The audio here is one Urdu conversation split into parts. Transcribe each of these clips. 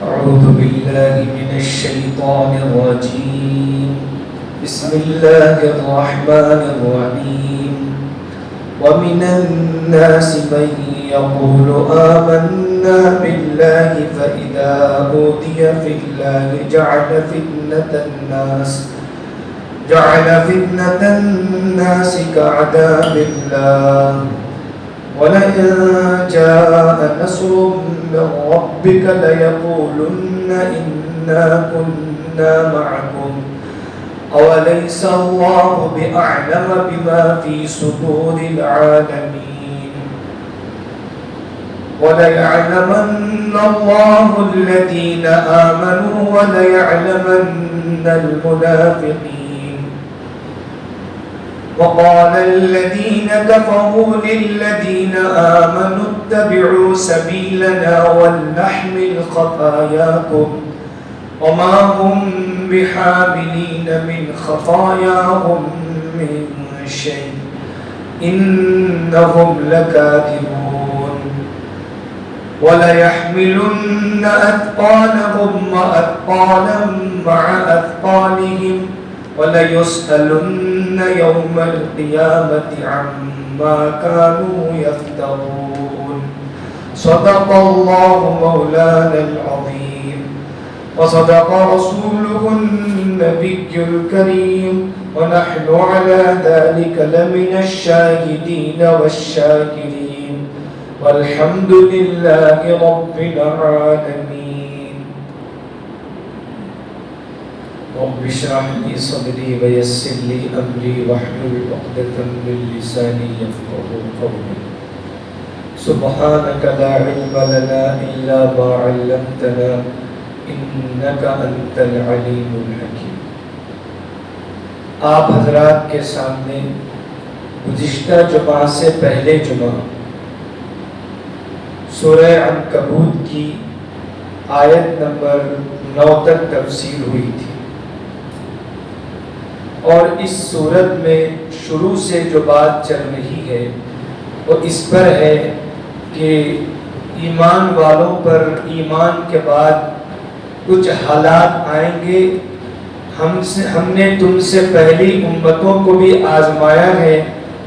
أعوذ بالله من الشيطان الرجيم. بسم الله الرحمن الرحيم. ومن الناس من يقول آمنا بالله فإذا أوذي في الله جعل فتنة الناس كعذاب الله ولئن جاء نصر من ربك ليقولن إنا كنا معكم أوليس الله بأعلم بما في صدور العالمين وليعلمن الله الذين آمنوا وليعلمن المنافقين. وقال الذين كفروا للذين آمنوا اتبعوا سبيلنا ولنحمل خطاياكم وما هم بحاملين من خطاياهم من شيء إنهم لكاذبون. وليحملن أثقالهم وأثقالا مع أثقالهم وليسألن يوم القيامة عما كانوا يفترون. صدق الله مولانا العظيم وصدق رسوله النبي الكريم ونحن على ذلك لمن الشاهدين والشاكرين والحمد لله رب العالمين. رب اشرح لي صدري ويسر لي أمري واحلل عقدة من لساني يفقهوا قولي. سبحانك لا علم لنا إلا ما علمتنا إنك أنت العليم الحكيم. آپ حضرات کے سامنے گزشتہ جمعہ سے پہلے جمعہ سورہ عنکبوت کی آیت نمبر 9 تک تفسیر ہوئی تھی، اور اس صورت میں شروع سے جو بات چل رہی ہے وہ اس پر ہے کہ ایمان والوں پر ایمان کے بعد کچھ حالات آئیں گے. ہم نے تم سے پہلی امتوں کو بھی آزمایا ہے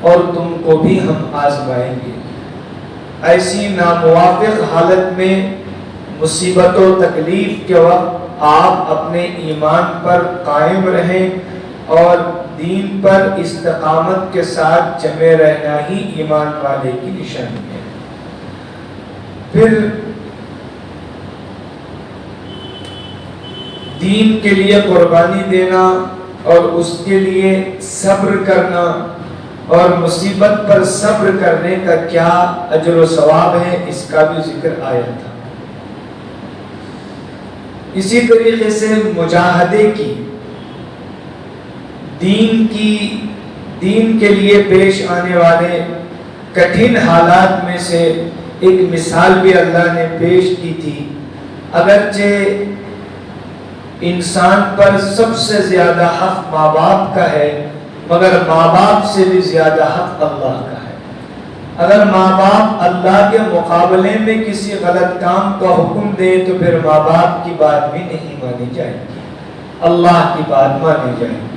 اور تم کو بھی ہم آزمائیں گے. ایسی ناموافق حالت میں مصیبت و تکلیف کے وقت آپ اپنے ایمان پر قائم رہیں اور دین پر استقامت کے ساتھ جمے رہنا ہی ایمان والے کی نشانی ہے. پھر دین کے لیے قربانی دینا اور اس کے لیے صبر کرنا اور مصیبت پر صبر کرنے کا کیا اجر و ثواب ہے، اس کا بھی ذکر آیا تھا. اسی طریقے سے مجاہدے کی دین کے لیے پیش آنے والے کٹھن حالات میں سے ایک مثال بھی اللہ نے پیش کی تھی. اگرچہ انسان پر سب سے زیادہ حق ماں باپ کا ہے، مگر ماں باپ سے بھی زیادہ حق اللہ کا ہے. اگر ماں باپ اللہ کے مقابلے میں کسی غلط کام کا حکم دیں تو پھر ماں باپ کی بات بھی نہیں مانی جائے گی، اللہ کی بات مانی جائے گی.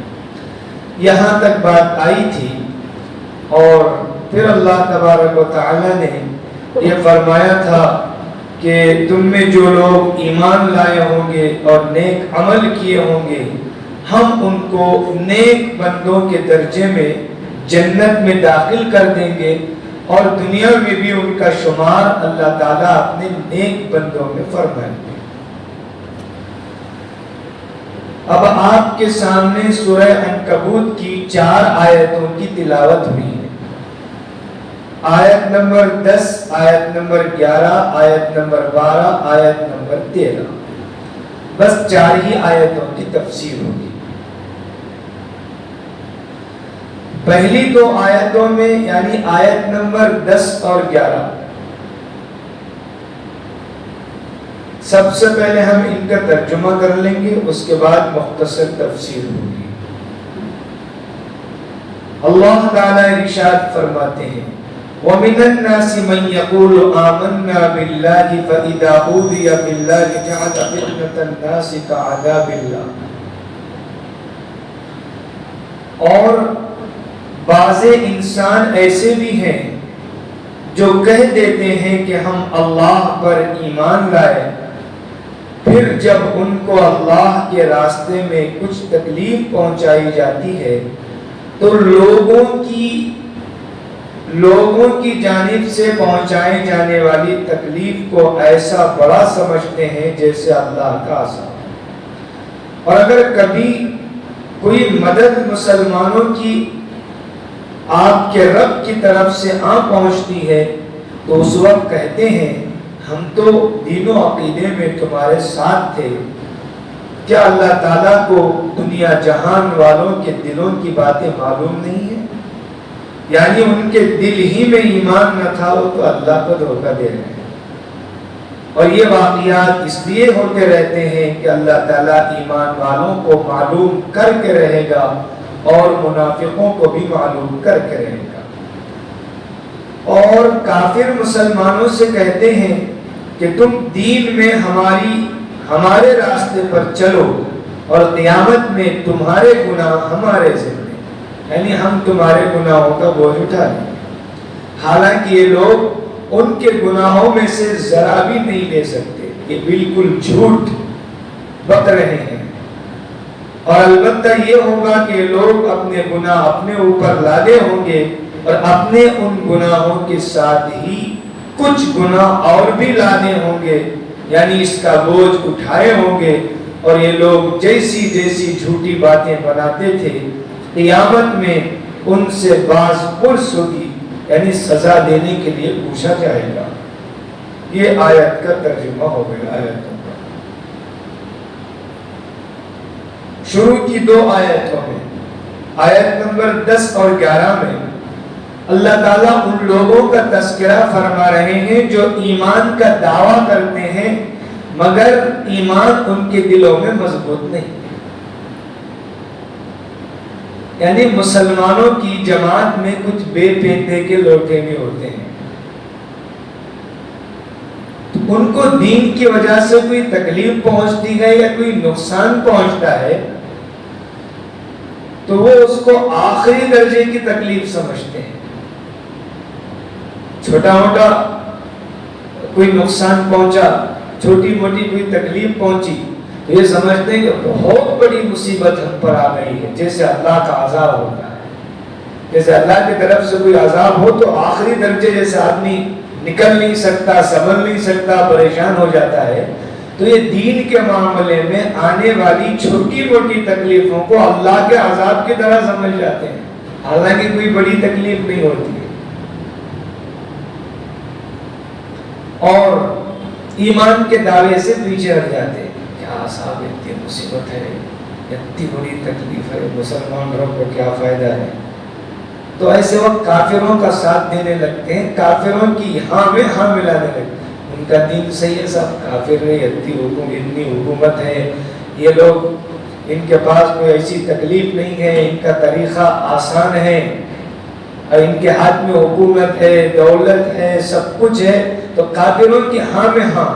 یہاں تک بات آئی تھی، اور پھر اللہ تبارک و تعالی نے یہ فرمایا تھا کہ تم میں جو لوگ ایمان لائے ہوں گے اور نیک عمل کیے ہوں گے، ہم ان کو نیک بندوں کے درجے میں جنت میں داخل کر دیں گے، اور دنیا میں بھی ان کا شمار اللہ تعالیٰ اپنے نیک بندوں میں فرمائیں گے. اب آپ کے سامنے سورہ عنکبوت کی 4 آیتوں کی تلاوت ہوئی ہے. آیت نمبر 10، آیت نمبر 11، آیت نمبر 12، آیت نمبر 13. بس 4 ہی آیتوں کی تفسیر ہوگی. پہلی 2 آیتوں میں یعنی آیت نمبر 10 اور 11 سب سے پہلے ہم ان کا ترجمہ کر لیں گے، اس کے بعد مختصر تفسیر ہوگی. اللہ تعالیٰ ارشاد فرماتے ہیں وَمِنَ النَّاسِ مَن يَقُولُ آمَنَّا بِاللَّهِ فَإِذَا أُوذِيَ فِي اللَّهِ جَعَلَ فِتْنَةَ النَّاسِ كَعَذَابِ اللَّهِ. اور بعض انسان ایسے بھی ہیں جو کہہ دیتے ہیں کہ ہم اللہ پر ایمان لائے، پھر جب ان کو اللہ کے راستے میں کچھ تکلیف پہنچائی جاتی ہے تو لوگوں کی جانب سے پہنچائے جانے والی تکلیف کو ایسا بڑا سمجھتے ہیں جیسے اللہ کا عذاب. اور اگر کبھی کوئی مدد مسلمانوں کی آپ کے رب کی طرف سے پہنچتی ہے تو اس وقت کہتے ہیں ہم تو دین و عقیدے میں تمہارے ساتھ تھے. کیا اللہ تعالیٰ کو دنیا جہان والوں کے دلوں کی باتیں معلوم نہیں ہیں؟ یعنی ان کے دل ہی میں ایمان نہ تھا، وہ تو اللہ کو دھوکہ دے رہے ہیں. اور یہ واقعات اس لیے ہوتے رہتے ہیں کہ اللہ تعالیٰ ایمان والوں کو معلوم کر کے رہے گا اور منافقوں کو بھی معلوم کر کے رہے گا. اور کافر مسلمانوں سے کہتے ہیں کہ تم دین میں ہمارے راستے پر چلو اور قیامت میں تمہارے گناہ ہمارے ذمہ، یعنی ہم تمہارے گناہوں کا بوجھ اٹھا لیں. حالانکہ یہ لوگ ان کے گناہوں میں سے ذرا بھی نہیں لے سکتے، یہ بالکل جھوٹ بک رہے ہیں. اور البتہ یہ ہوگا کہ لوگ اپنے گناہ اپنے اوپر لادے ہوں گے اور اپنے ان گناہوں کے ساتھ ہی کچھ گناہ اور بھی لانے ہوں گے، یعنی اس کا بوجھ اٹھائے ہوں گے. اور یہ لوگ جیسی جھوٹی باتیں بناتے تھے قیامت میں ان سے باز پرس ہوگی، یعنی سزا دینے کے لیے پوچھا جائے گا. یہ آیت کا ترجمہ ہو گیا. شروع کی 2 آیتوں میں، آیت نمبر 10 اور 11 میں اللہ تعالیٰ ان لوگوں کا تذکرہ فرما رہے ہیں جو ایمان کا دعویٰ کرتے ہیں مگر ایمان ان کے دلوں میں مضبوط نہیں. یعنی مسلمانوں کی جماعت میں کچھ بے پیندے کے لوٹے بھی ہوتے ہیں، ان کو دین کی وجہ سے کوئی تکلیف پہنچتی ہے یا کوئی نقصان پہنچتا ہے تو وہ اس کو آخری درجے کی تکلیف سمجھتے ہیں. چھوٹا موٹا کوئی نقصان پہنچا، چھوٹی موٹی کوئی تکلیف پہنچی تو یہ سمجھتے ہیں کہ بہت بڑی مصیبت ہم پر آ گئی ہے، جیسے اللہ کا عذاب ہوتا ہے. جیسے اللہ کی طرف سے کوئی عذاب ہو تو آخری درجے جیسے آدمی نکل نہیں سکتا، سنبھل نہیں سکتا، پریشان ہو جاتا ہے، تو یہ دین کے معاملے میں آنے والی چھوٹی موٹی تکلیفوں کو اللہ کے عذاب کی طرح سمجھ جاتے ہیں، حالانکہ کوئی بڑی تکلیف نہیں ہوتی ہے. اور ایمان کے دعوے سے پیچھے ہٹ جاتے ہیں. کیا صاحب اتنی مصیبت ہے، اتنی بڑی تکلیف ہے، مسلمان رب کو کیا فائدہ ہے؟ تو ایسے وقت کافروں کا ساتھ دینے لگتے ہیں، کافروں کی ہاں میں ہاں ملانے لگتے ہیں. ان کا دین صحیح ہے، سب کافر ہے، اتنی حکومت ہے، یہ لوگ ان کے پاس کوئی ایسی تکلیف نہیں ہے، ان کا طریقہ آسان ہے، اور ان کے ہاتھ میں حکومت ہے، دولت ہے، سب کچھ ہے. تو کافروں کی ہاں میں ہاں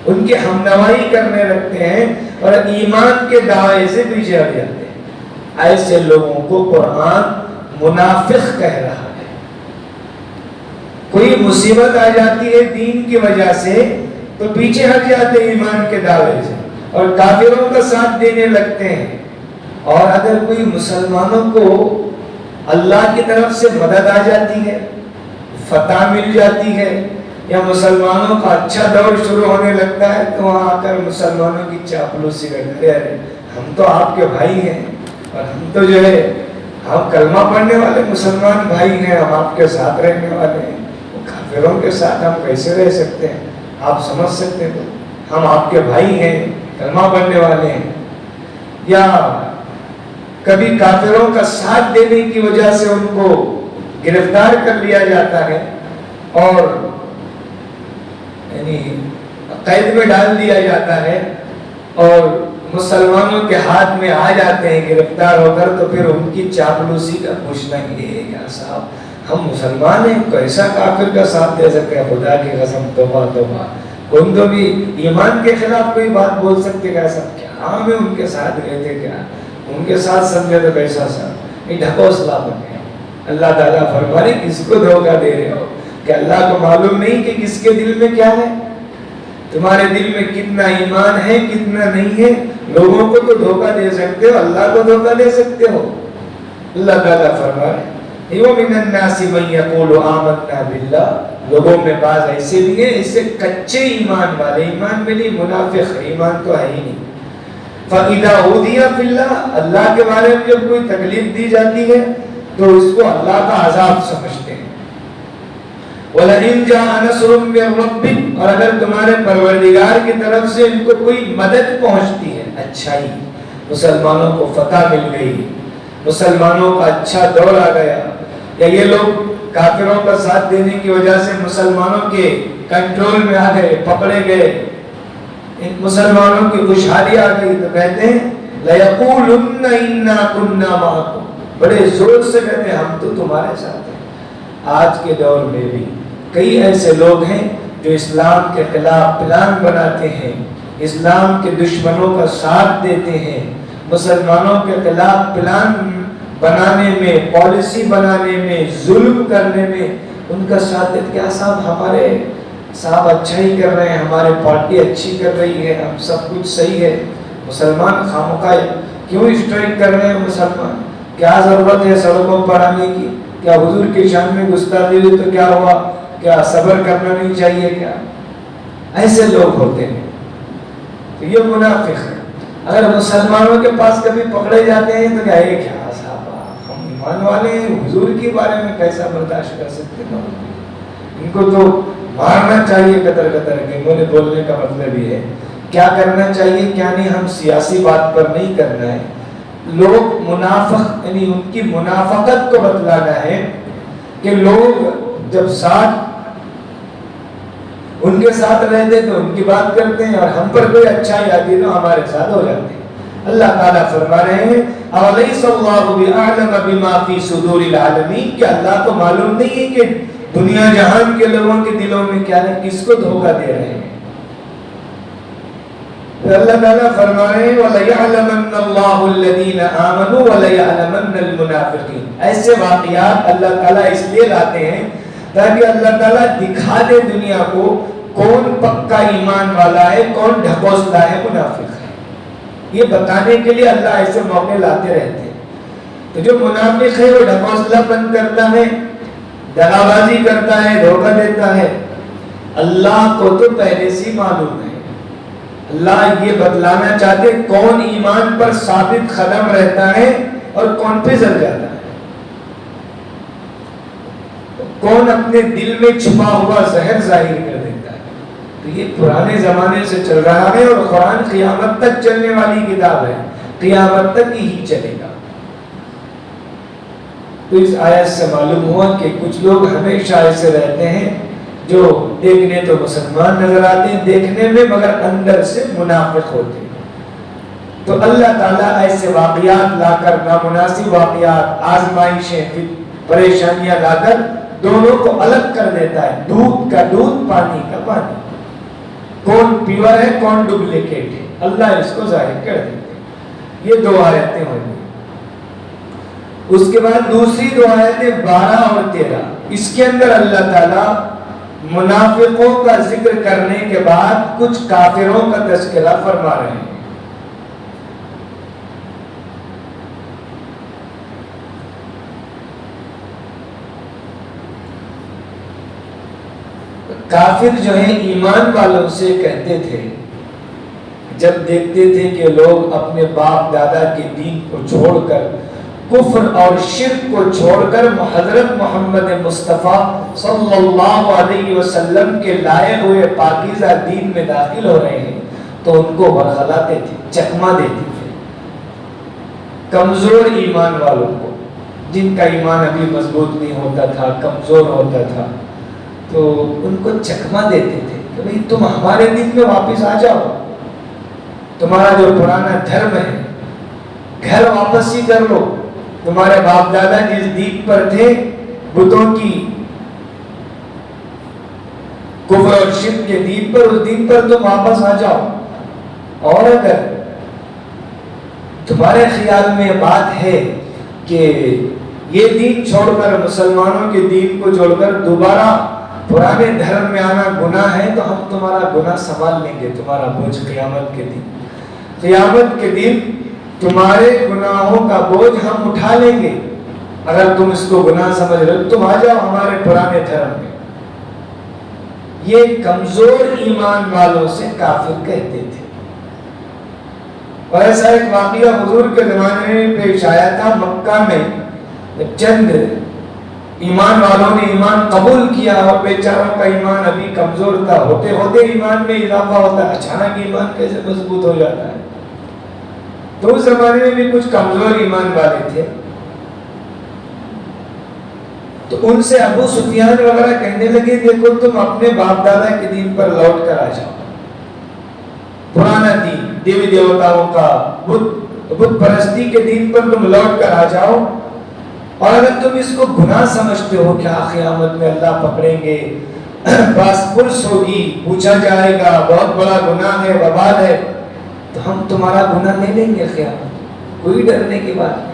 ان کی ہمنوائی کرنے لگتے ہیں اور ایمان کے دعوے سے پیچھے ہٹ جاتے ہیں. ایسے لوگوں کو قرآن منافق کہہ رہا ہے. کوئی مصیبت آ جاتی ہے دین کی وجہ سے تو پیچھے ہٹ جاتے ہیں ایمان کے دعوے سے اور کافروں کا ساتھ دینے لگتے ہیں. اور اگر کوئی مسلمانوں کو اللہ کی طرف سے مدد آ جاتی ہے، فتح مل جاتی ہے، یا مسلمانوں کا اچھا دور شروع ہونے لگتا ہے تو وہاں آ کر مسلمانوں کی چاپلوسی کرتے ہیں. ہم تو آپ کے بھائی ہیں اور ہم تو جو ہے ہم کلمہ پڑھنے والے مسلمان بھائی ہیں، ہم آپ کے ساتھ رہنے والے ہیں. کافروں کے ساتھ ہم کیسے رہ سکتے ہیں؟ آپ سمجھ سکتے ہیں، ہم آپ کے بھائی ہیں، کلمہ پڑھنے والے ہیں. یا کبھی کافروں کا ساتھ دینے کی وجہ سے ان کو گرفتار کر لیا جاتا ہے اور یعنی قید میں ڈال دیا جاتا ہے اور مسلمانوں کے ہاتھ میں آ جاتے ہیں گرفتار ہو کر، تو پھر ان کی چاپلوسی کا پوچھنا یہ ہے کہ صاحب ہم مسلمان ہیں، کیسا کافر کا ساتھ دے سکتے ہیں؟ خدا کی قسم، توبہ توبہ، ان تو بھی ایمان کے خلاف کوئی بات بول سکتے کیسا؟ کیا ہم ان کے ساتھ گئے تھے، کیا ان کے ساتھ سمجھے تو کیسا ساتھ؟ یہ ڈھکوسلا بنے۔ اللہ تعالیٰ فرمانے کس کو دھوکہ دے رہے ہو؟ کہ اللہ کو معلوم نہیں کہ کس کے دل میں کیا ہے؟ تمہارے دل میں کتنا ایمان ہے کتنا نہیں ہے؟ لوگوں کو تو دھوکہ دے سکتے ہو، اللہ کو دھوکہ دے سکتے ہو؟ اللہ تعالیٰ فرمائے وَمِنَ النَّاسِ مَن يَقُولُ آمَنَّا بِاللَّهِ، لوگوں میں بعض ایسے بھی ہیں اس سے کچے ایمان والے، ایمان میں نہیں، منافق، ایمان تو ہے ہی نہیں۔ فَإِذَا أُوذِيَ فِي اللَّهِ، اللہ کے بارے میں جب کوئی تکلیف دی جاتی ہے تو اس کو اللہ کا عذاب سمجھتے ہیں۔ وَلَئِن جَاءَ نَصْرٌ مِّن رَّبِّكَ، اور اگر تمہارے پروردگار کی طرف سے ان کو کوئی مدد پہنچتی ہے، اچھائی، مسلمانوں کو فتح مل گئی، مسلمانوں کا اچھا دور آ گیا، یا یہ لوگ کافروں کا ساتھ دینے کی وجہ سے مسلمانوں کے کنٹرول میں آ گئے، پکڑے گئے، ان مسلمانوں کی خوشحالی آ گئی، تو کہتے ہیں لَيَقُولُنَّ إِنَّا كُنَّا مَعَكُمْ، بڑے زور سے کہتے ہیں ہم تو تمہارے ساتھ ہیں۔ آج کے دور میں بھی کئی ایسے لوگ ہیں جو اسلام کے خلاف پلان بناتے ہیں، اسلام کے دشمنوں کا ساتھ دیتے ہیں، مسلمانوں کے خلاف پلان بنانے میں، پالیسی بنانے میں، ظلم کرنے میں ان کا ساتھ دیتے۔ کیا صاحب ہمارے صاحب اچھا ہی کر رہے ہیں، ہماری پارٹی اچھی کر رہی ہے، ہم سب کچھ صحیح ہے، مسلمان خامخواہ کیوں اسٹرائک کر رہے ہیں؟ مسلمان کیا ضرورت ہے سڑکوں پر آنے کی؟ کیا حضور کی شان میں گستاخی ہوئی تو کیا ہوا؟ کیا صبر کرنا نہیں چاہیے کیا؟ ایسے لوگ ہوتے ہیں، تو یہ منافق ہے۔ اگر مسلمانوں کے پاس کبھی پکڑے جاتے ہیں تو کیا ہے، کیا صاحب ہم ایمان والے ہیں، حضور کے بارے میں کیسا برداشت کر سکتے ہیں؟ ان کو تو مارنا چاہیے قطر قطر کے۔ انہوں بولنے کا مطلب یہ ہے کیا کرنا چاہیے کیا نہیں، ہم سیاسی بات پر نہیں کرنا ہے، لوگ منافق یعنی ان کی منافقت کو بتلانا ہے کہ لوگ جب ساتھ ان کے ساتھ رہتے تو ان کی بات کرتے ہیں، اور ہم پر کوئی اچھائی آتی تو ہمارے ساتھ ہو جاتے ہیں۔ اللہ تعالیٰ فرما رہے ہیں اَوَلَيْسَ اللَّهُ بِأَعْلَمَ بِمَا فِي صُدُورِ الْعَالَمِينَ، کہ اللہ کو معلوم نہیں ہے کہ دنیا جہان کے لوگوں کے دلوں میں کیا ہے، کس کو دھوکہ دے رہے ہیں۔ اللہ تعالیٰ فرما رہے ہیں وَلَيَعْلَمَنَّ اللَّهُ الَّذِينَ آمَنُوا وَلَيَعْلَمَنَّ الْمُنَافِقِينَ۔ ایسے واقعات اللہ تعالیٰ اس لیے لاتے ہیں تاکہ اللہ تعالیٰ دکھا دے دنیا کو کون پکا ایمان والا ہے، کون ڈھکوسلا ہے، منافق ہے۔ یہ بتانے کے لیے اللہ ایسے موقع لاتے رہتے ہیں۔ تو جو منافق ہے وہ ڈھکوسلا پن کرتا ہے، دغا بازی کرتا ہے، دھوکہ دیتا ہے۔ اللہ کو تو پہلے سے معلوم ہے، اللہ یہ بتلانا چاہتے کون ایمان پر ثابت قدم رہتا ہے اور کون پھسل جاتا ہے، کون اپنے دل میں چھپا ہوا زہر ظاہر کر دیتا ہے۔ تو یہ پرانے زمانے سے چل رہا ہے، اور قرآن قیامت تک چلنے والی کتاب ہے، قیامت تک ہی چلے گا۔ تو اس آیت سے معلوم ہوا کہ کچھ لوگ ہمیشہ ایسے رہتے ہیں جو دیکھنے تو مسلمان نظر آتے ہیں دیکھنے میں، مگر اندر سے منافق ہوتے ہیں۔ تو اللہ تعالیٰ ایسے واقعات لا کر، نامناسب واقعات، آزمائشیں، پریشانیاں لا کر دونوں کو الگ کر دیتا ہے، دودھ کا دودھ، پانی کا پانی، کون پیور ہے کون ڈپلیکیٹ ہے، اللہ اس کو ظاہر کر دیتے ہیں۔ یہ دو آیتیں ہوئی۔ اس کے بعد دوسری دو آیتیں 12 اور 13، اس کے اندر اللہ تعالیٰ منافقوں کا ذکر کرنے کے بعد کچھ کافروں کا تذکرہ فرما رہے ہیں۔ کافر جو ہیں ایمان والوں سے کہتے تھے، جب دیکھتے تھے کہ لوگ اپنے باپ دادا کے دین کو چھوڑ کر، کفر اور شرک کو چھوڑ کر حضرت محمد مصطفیٰ صلی اللہ علیہ وسلم کے لائے ہوئے پاکیزہ دین میں داخل ہو رہے ہیں، تو ان کو ورغلاتے تھے، چکما دیتے تھے۔ کمزور ایمان والوں کو، جن کا ایمان ابھی مضبوط نہیں ہوتا تھا، کمزور ہوتا تھا، تو ان کو چکما دیتے تھے کہ بھئی تم ہمارے دین میں واپس آ جاؤ، تمہارا جو پرانا دھرم ہے گھر واپس ہی کر لو، تمہارے باپ دادا جس دین پر تھے بتوں کی کفر اور شرک کے دین پر، اس دین پر تم واپس آ جاؤ. اور اگر تمہارے خیال میں بات ہے کہ یہ دین چھوڑ کر، مسلمانوں کے دین کو چھوڑ کر دوبارہ پرانے دھرم میں آنا گناہ ہے، تو ہم تمہارا گناہ سنبھال لیں گے. تمہارا بوجھ قیامت کے دن، قیامت کے دن تمہارے گناہوں کا بوجھ ہم اٹھا لیں گے. اگر تم اس کو گناہ سمجھ رہے ہو، تم آ جاؤ ہمارے پرانے دھرم میں. یہ کمزور ایمان والوں سے کافر کہتے تھے. اور ایسا ایک واقعہ حضور کے زمانے میں پیش آیا تھا. مکہ میں چند ایمان والوں نے ایمان قبول کیا اور بیچاروں کا ایمان ابھی کمزور تھا. ہوتے ہوتے ایمان میں اضافہ ہوتا ہے، اچانک ایمان کیسے مضبوط ہو جاتا ہے. تو اس زمانے میں بھی کچھ کمزور ایمان والے تھے. تو ان سے ابو سفیان وغیرہ کہنے لگے دیکھو تم اپنے باپ دادا کے دین پر لوٹ کر آ جاؤ. پرانا دین، دیوی دیوتاؤں کا، بت پرستی کے دین پر تم لوٹ کر آ جاؤ. اور اگر تم اس کو گناہ سمجھتے ہو، کیا قیامت میں اللہ پکڑیں گے، باس پرس ہوگی، پوچھا جائے گا، بہت بڑا گناہ ہے، وبال ہے، تو ہم تمہارا گناہ نہیں لیں گے قیامت. کوئی ڈرنے کی بات نہیں.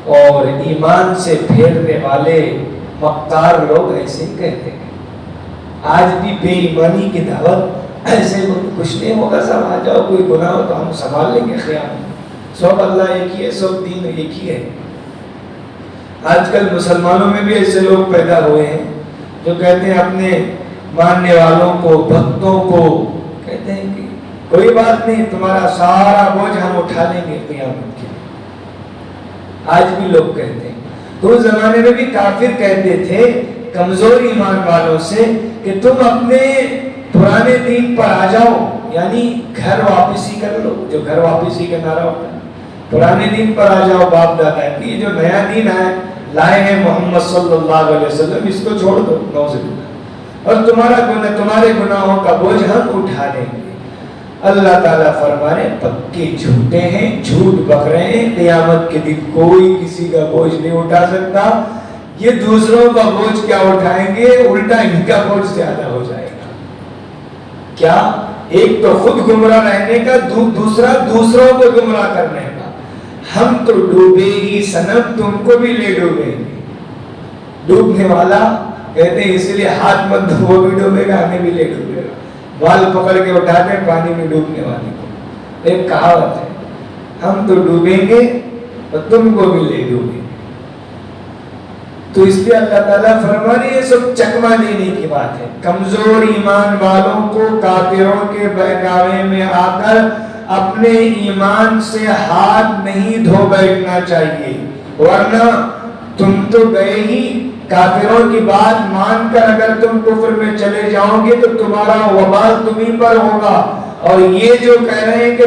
اور ایمان سے پھیرنے والے مکار لوگ ایسے ہی کہتے ہیں. آج بھی بے ایمانی کی دعوت ایسے کچھ نہیں ہوگا، سب آ جاؤ، کوئی گناہ ہو تو ہم سنبھال لیں گے قیامت. سب اللہ ایک ہی ہے، سب دین ایک ہی ہے. آج کل مسلمانوں میں بھی ایسے لوگ پیدا ہوئے ہیں جو کہتے ہیں اپنے ماننے والوں کو، بھکتوں کو کہتے ہیں کہ کوئی بات نہیں، تمہارا سارا بوجھ ہم اٹھا لیں گے قیامت کے. آج بھی لوگ کہتے ہیں. تو اس زمانے میں بھی کافر کہتے تھے کمزور ایمان والوں سے کہ تم اپنے پرانے دین پر آ جاؤ، یعنی گھر واپسی کر لو. جو گھر واپسی کا نعرہ ہوتا ہے، پرانے دین پر آ جاؤ باپ دادا کی. یہ جو نیا دین ہے لائے ہیں محمد صلی اللہ علیہ وسلم، اس کو چھوڑ دو. نعوذ باللہ. اور تمہارے گناہوں کا بوجھ ہم اٹھا لیں گے. اللہ تعالیٰ فرما رہے پکے جھوٹے ہیں، جھوٹ بک رہے ہیں. قیامت کے دن کوئی کسی کا بوجھ نہیں اٹھا سکتا. یہ دوسروں کا بوجھ کیا اٹھائیں گے، الٹا ان کا بوجھ زیادہ ہو جائے گا. کیا؟ ایک تو خود گمراہ رہنے کا، دوسرا دوسروں کو گمراہ کرنے کا. ہم تو ڈوبے ہی صنم، تم کو بھی لے ڈوبیں گے. ڈوبنے والا کہتے ہیں اس لیے ہاتھ مت دو، وہ بھی ڈوبے گا، ہمیں بھی لے ڈوبے گا. بال پکڑ کے اٹھاتے ہیں پانی میں ڈوبنے والے کو. ایک کہاوت ہے، ہم تو ڈوبیں گے اور تم کو بھی لے ڈوبیں گے. تو اس لیے اللہ تعالیٰ فرما رہی ہے سب چکما دینے کی بات ہے. کمزور ایمان والوں کو کافروں کے بہکاوے میں آ کر اپنے ایمان سے ہاتھ نہیں دھو بیٹھنا چاہیے. ورنہ تم تو گئے ہی، کافروں کی بات مان کر اگر تم کفر میں چلے جاؤ گے تو تمہارا وبال تمہیں پر ہوگا. اور یہ جو کہہ رہے ہیں کہ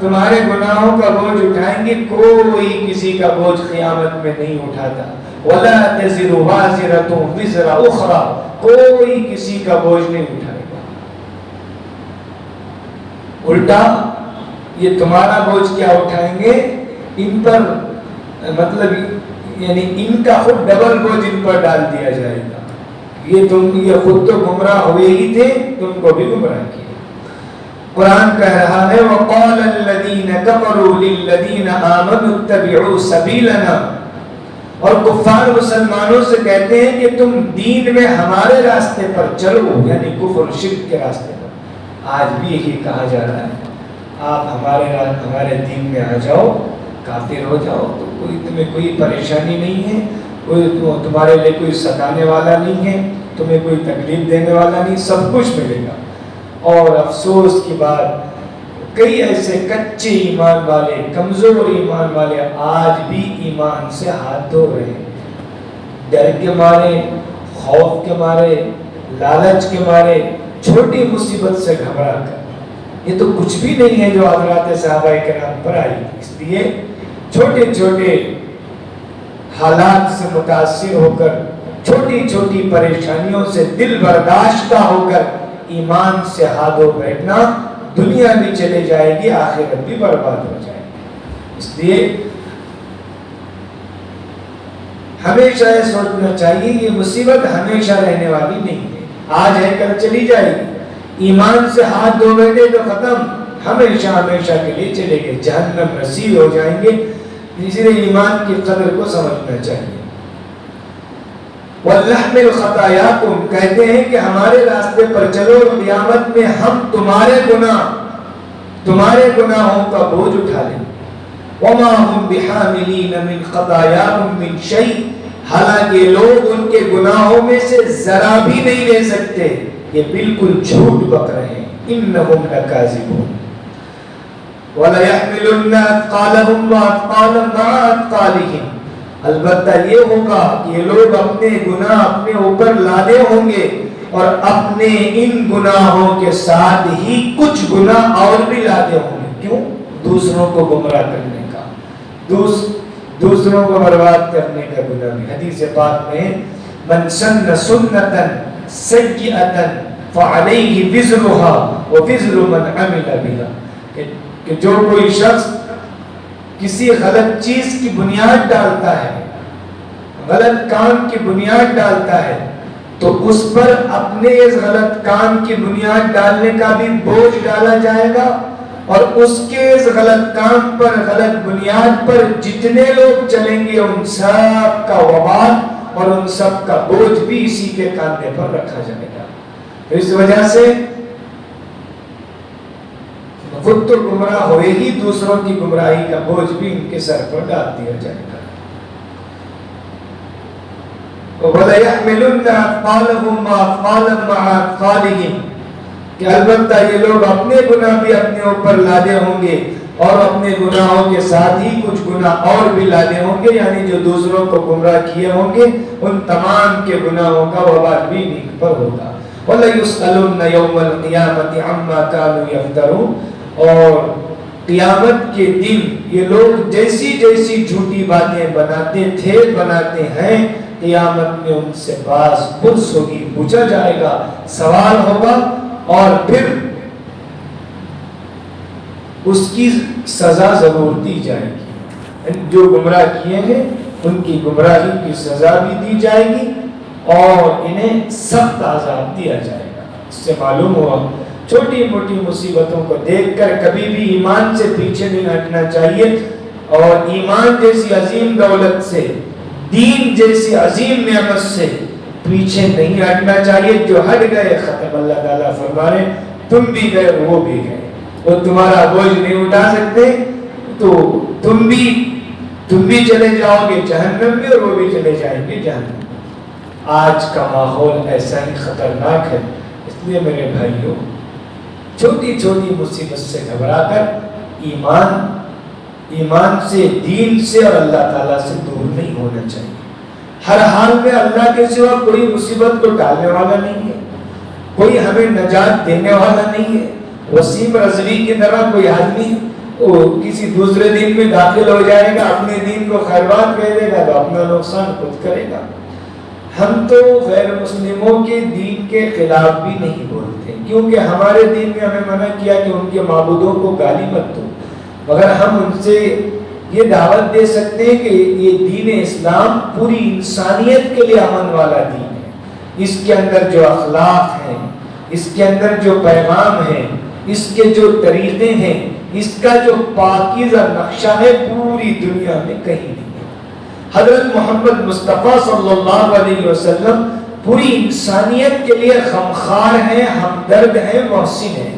تمہارے گناہوں کا بوجھ اٹھائیں گے، کوئی کسی کا بوجھ قیامت میں نہیں اٹھاتا. وَلَا تَزِرُ وَازِرَةٌ وِزْرَ أُخْرَى، کوئی کسی کا بوجھ نہیں اٹھائے گا. الٹا یہ تمہارا بوجھ کیا اٹھائیں گے، ان پر مطلب یعنی ان کا خود ڈبل بوجھ ان پر ڈال دیا جائے گا. یہ خود تو گمراہ ہوئے ہی تھے، تم کو بھی گمراہ کیا. قرآن کہہ رہا ہے وَقَالَ الَّذِينَ كَفَرُوا لِلَّذِينَ آمَنُوا اتَّبِعُوا سَبِيلَنَا، اور کفار مسلمانوں سے کہتے ہیں کہ تم دین میں ہمارے راستے پر چلو، یعنی کفر شرک کے راستے پر. آج بھی یہی کہا جا رہا ہے آپ ہمارے دین میں آ جاؤ، کافر ہو جاؤ تو تمہیں کوئی پریشانی نہیں ہے، تمہارے لیے کوئی ستانے والا نہیں ہے، تمہیں کوئی تکلیف دینے والا نہیں، سب کچھ ملے گا. اور افسوس کی بات، کئی ایسے کچے ایمان والے، کمزور ایمان والے آج بھی ایمان سے ہاتھ دھو رہے ہیں. ڈر کے مارے، خوف کے مارے، لالچ کے مارے، چھوٹی مصیبت سے گھبرا کر. یہ تو کچھ بھی نہیں ہے جو حضرات صحابہ کرام پر آئی. اس لیے چھوٹے چھوٹے حالات سے متاثر ہو کر، چھوٹی چھوٹی پریشانیوں سے دل برداشتہ ہو کر ایمان سے ہاتھ دھو بیٹھنا، دنیا بھی چلے جائے گی، آخرت بھی برباد ہو جائے گی. اس لیے ہمیشہ یہ سوچنا چاہیے یہ مصیبت ہمیشہ رہنے والی نہیں ہے، آج ہے کل چلی جائے گی۔ ایمان سے ہاتھ دھو بیٹھے تو ختم، ہمیشہ ہمیشہ کے لیے چلے گئے، جہنم رسید ہو جائیں گے۔ اسی لیے ایمان کی قدر کو سمجھنا چاہیے۔ وَلْنَحْمِلْ خَطَايَاكُمْ، کہتے ہیں کہ ہمارے راستے پر چلو، قیامت میں ہم تمہارے گناہوں کا بوجھ اٹھا لیں۔ وَمَا هُمْ بِحَامِلِينَ مِنْ خَطَايَاهُمْ مِنْ شَيْءٍ، حالانکہ لوگ ان کے گناہوں میں سے ذرا بھی نہیں لے سکتے، یہ بالکل جھوٹ بک رہے ہیں۔ إِنَّهُمْ لَكَاذِبُونَ وَلَيَحْمِلُنَّ أَثْقَالَهُمْ وَأَثْقَالًا مَعَ أَثْقَالِهِمْ، البتہ یہ ہوگا کہ یہ لوگ اپنے گناہ اپنے اوپر لانے ہوں گے، اور اپنے ان گناہوں کے ساتھ ہی کچھ گناہ اور بھی لاتے ہوں گے۔ کیوں؟ دوسروں کو گمراہ کرنے کا، دوسروں کو برباد کرنے کا گناہ بھی۔ حدیث پاک میں من سن سنتا سیئتا فعلیہ وزرها ووزر من عمل بها، کہ جو کوئی شخص کسی غلط چیز کی بنیاد ڈالتا ہے، غلط کام کی بنیاد ڈالتا ہے، تو اس پر اپنے اس غلط کام کی بنیاد ڈالنے کا بھی بوجھ ڈالا جائے گا، اور اس کے اس غلط کام پر، غلط بنیاد پر جتنے لوگ چلیں گے ان سب کا وبال اور ان سب کا بوجھ بھی اسی کے کاندھے پر رکھا جائے گا۔ اس وجہ سے خود تو گمراہ ہوئے ہی، دوسروں کی گمراہی کا بوجھ بھی ان کے سر پر ڈال دیا جائے گا۔ وَلَيَحْمِلُنَّ أَثْقَالَهُمْ وَأَثْقَالًا مَعَ أَثْقَالِهِمْ، کہ البتہ یہ لوگ اپنے گناہ بھی اپنے اوپر لادے ہوں گے، اور اپنے گناہوں کے ساتھ ہی کچھ گناہ اور بھی لادے ہوں گے، یعنی جو دوسروں کو گمراہ کیے ہوں گے ان تمام کے گناہوں کا وبال بھی ان پر ہوگا۔ وَلَيُسْأَلُنَّ يَوْمَ الْقِيَامَةِ عَمَّا كَانُوا يَفْتَرُونَ، اور قیامت کے دن یہ لوگ جیسی جیسی جھوٹی باتیں بناتے ہیں، قیامت میں ان سے باز پرس ہوگی، پوچھا جائے گا، سوال ہوگا، اور پھر اس کی سزا ضرور دی جائے گی۔ جو گمراہ کیے ہیں ان کی گمراہی کی سزا بھی دی جائے گی، اور انہیں سخت عذاب دیا جائے گا۔ اس سے معلوم ہوا چھوٹی موٹی مصیبتوں کو دیکھ کر کبھی بھی ایمان سے پیچھے نہیں ہٹنا چاہیے، اور ایمان جیسی عظیم دولت سے، دین جیسی عظیم نعمت سے پیچھے نہیں ہٹنا چاہیے۔ جو ہٹ گئے ختم، اللہ تعالیٰ فرما رہے تم بھی گئے وہ بھی گئے، وہ تمہارا بوجھ نہیں اٹھا سکتے، تو تم بھی چلے جاؤ گے جہنم میں، اور وہ بھی چلے جائیں گے جہنم۔ آج کا ماحول ایسا ہی خطرناک ہے، اس لیے میرے بھائیوں چھوٹی چھوٹی مصیبت سے گھبرا کر ایمان سے، دین سے اور اللہ تعالیٰ سے دور نہیں ہونا چاہیے۔ ہر حال میں اللہ کے سوا کوئی مصیبت کو ٹالنے والا نہیں ہے، کوئی ہمیں نجات دینے والا نہیں ہے۔ وسیم رضوی کی طرح کوئی آدمی وہ کسی دوسرے دین میں داخل ہو جائے گا، اپنے دین کو خیربات کہہ دے گا تو اپنا نقصان خود کرے گا۔ ہم تو غیر مسلموں کے دین کے خلاف بھی نہیں بولتے، کیونکہ ہمارے دین میں ہمیں منع کیا کہ ان کے معبودوں کو گالی مت دو، مگر ہم ان سے یہ دعوت دے سکتے ہیں کہ یہ دین اسلام پوری انسانیت کے لیے امن والا دین ہے۔ اس کے اندر جو اخلاق ہیں، اس کے اندر جو پیغام ہیں، اس کے جو طریقے ہیں، اس کا جو پاکیزہ نقشہ ہے، پوری دنیا میں کہیں نہیں ہے۔ حضرت محمد مصطفیٰ صلی اللہ علیہ وسلم پوری انسانیت کے لیے غمخوار ہیں، ہمدرد ہیں، محسن ہیں۔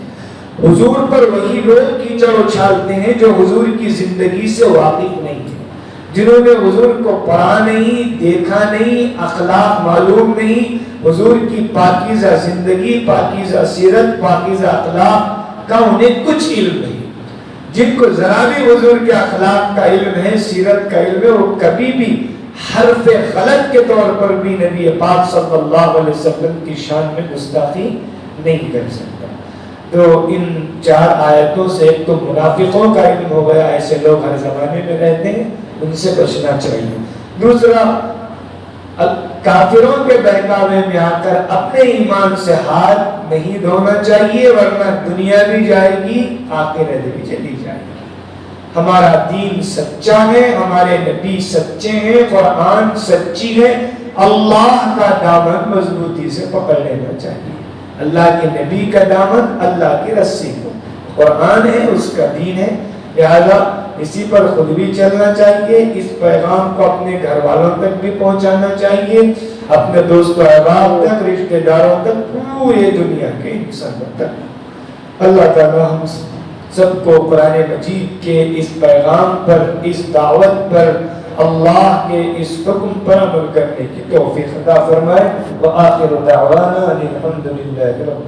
حضور پر وہی لوگ کیچڑ اچھالتے ہیں جو حضور کی زندگی سے واقف نہیں ہیں، جنہوں نے حضور کو پڑھا نہیں، دیکھا نہیں، اخلاق معلوم نہیں، حضور کی پاکیزہ زندگی، پاکیزہ سیرت، پاکیزہ اخلاق کا انہیں کچھ علم نہیں۔ جن کو ذرا بھی حضور کے اخلاق کا علم ہے، سیرت کا علم ہے، وہ کبھی بھی حرف غلط کے طور پر بھی نبی پاک صلی اللہ علیہ وسلم کی شان میں گستاخی نہیں کر سکتا۔ تو ان چار آیتوں سے ایک تو منافقوں کا علم ہو گیا، ایسے لوگ ہر زمانے میں رہتے ہیں، ان سے بچنا چاہیے۔ دوسرا، کافروں کے بہکاوے میں آ کر اپنے ایمان سے ہاتھ نہیں دھونا چاہیے، ورنہ دنیا بھی جائے گی، آخرت بھی چلی جائے گی۔ ہمارا دین سچا ہے، ہمارے نبی سچے ہیں، قرآن سچی ہے، اللہ کا دامن مضبوطی سے پکڑ لینا چاہیے، اللہ کے نبی کا دامن، اللہ کی رسی کو، قرآن ہے، اس کا دین ہے، لہذا اسی پر خود بھی چلنا چاہیے، اس پیغام کو اپنے گھر والوں تک بھی پہنچانا چاہیے، اپنے دوست و احباب تک، رشتہ داروں تک، پوری دنیا کے انسانوں تک۔ اللہ تعالی ہم سب کو قرآن مجید کے اس پیغام پر، اس دعوت پر، اللہ کے اس حکم پر عمل کرنے کی توفیق عطا فرمائے۔ وآخر دعوانا الحمد للہ رب